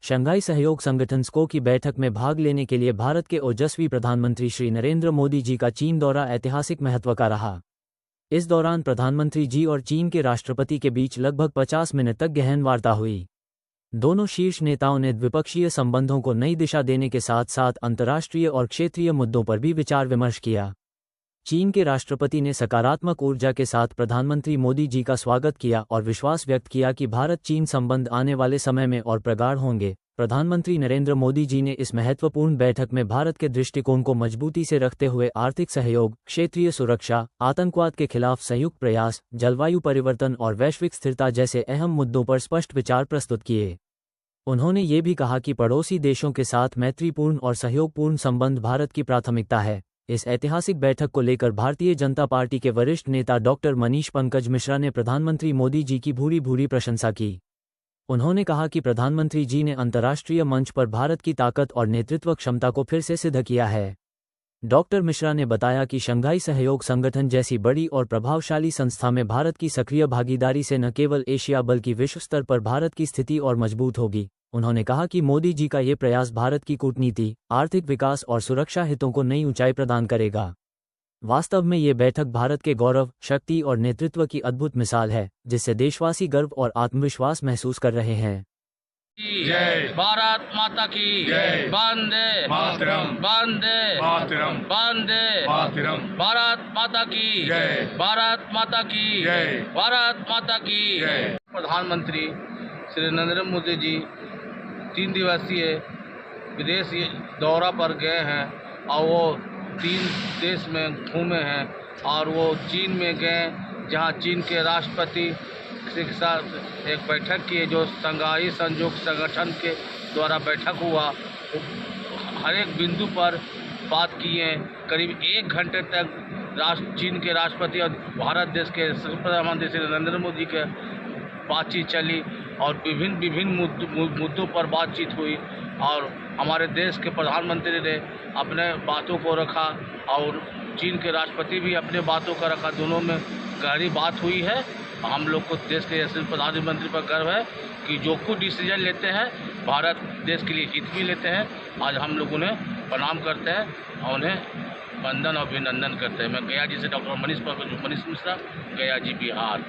Shanghai सहयोग संगठन स्को की बैठक में भाग लेने के लिए भारत के ओजस्वी प्रधानमंत्री श्री नरेंद्र मोदी जी का चीन दौरा ऐतिहासिक महत्व का रहा। इस दौरान प्रधानमंत्री जी और चीन के राष्ट्रपति के बीच लगभग 50 मिनट तक गहन वार्ता हुई। दोनों शीर्ष नेताओं ने द्विपक्षीय संबंधों को नई दिशा देने के साथ साथ अंतर्राष्ट्रीय और क्षेत्रीय मुद्दों पर भी विचार विमर्श किया। चीन के राष्ट्रपति ने सकारात्मक ऊर्जा के साथ प्रधानमंत्री मोदी जी का स्वागत किया और विश्वास व्यक्त किया कि भारत चीन संबंध आने वाले समय में और प्रगाढ़ होंगे। प्रधानमंत्री नरेंद्र मोदी जी ने इस महत्वपूर्ण बैठक में भारत के दृष्टिकोण को मजबूती से रखते हुए आर्थिक सहयोग, क्षेत्रीय सुरक्षा, आतंकवाद के खिलाफ संयुक्त प्रयास, जलवायु परिवर्तन और वैश्विक स्थिरता जैसे अहम मुद्दों पर स्पष्ट विचार प्रस्तुत किए। उन्होंने ये भी कहा कि पड़ोसी देशों के साथ मैत्रीपूर्ण और सहयोगपूर्ण संबंध भारत की प्राथमिकता है। इस ऐतिहासिक बैठक को लेकर भारतीय जनता पार्टी के वरिष्ठ नेता डॉक्टर मनीष पंकज मिश्रा ने प्रधानमंत्री मोदी जी की भूरी प्रशंसा की। उन्होंने कहा कि प्रधानमंत्री जी ने अंतर्राष्ट्रीय मंच पर भारत की ताकत और नेतृत्व क्षमता को फिर से सिद्ध किया है। डॉक्टर मिश्रा ने बताया कि शंघाई सहयोग संगठन जैसी बड़ी और प्रभावशाली संस्था में भारत की सक्रिय भागीदारी से न केवल एशिया बल्कि विश्व स्तर पर भारत की स्थिति और मजबूत होगी। उन्होंने कहा कि मोदी जी का ये प्रयास भारत की कूटनीति, आर्थिक विकास और सुरक्षा हितों को नई ऊंचाई प्रदान करेगा। वास्तव में ये बैठक भारत के गौरव, शक्ति और नेतृत्व की अद्भुत मिसाल है, जिससे देशवासी गर्व और आत्मविश्वास महसूस कर रहे हैं। जय भारत माता की जय। वंदे मातरम, वंदे मातरम, वंदे मातरम। भारत माता की जय, भारत माता की जय, भारत माता की जय। प्रधानमंत्री श्री नरेंद्र मोदी जी 3 दिवसीय विदेश दौरा पर गए हैं और वो 3 देश में घूमे हैं और वो चीन में गए, जहां चीन के राष्ट्रपति के साथ एक बैठक की जो शंघाई सहयोग संगठन के द्वारा बैठक हुआ। हर एक बिंदु पर बात किए। करीब 1 घंटे तक चीन के राष्ट्रपति और भारत देश के प्रधानमंत्री श्री नरेंद्र मोदी के बातचीत चली और विभिन्न मुद्दों पर बातचीत हुई और हमारे देश के प्रधानमंत्री ने अपने बातों को रखा और चीन के राष्ट्रपति भी अपने बातों का रखा। दोनों में गहरी बात हुई है। हम लोग को देश के यशस्वी प्रधानमंत्री पर गर्व है कि जो कुछ डिसीजन लेते हैं भारत देश के लिए हित भी लेते हैं। आज हम लोग उन्हें प्रणाम करते हैं और उन्हें वंदन और अभिनंदन करते हैं। मैं गया जी से डॉक्टर मनीष मिश्रा, गया जी, बिहार।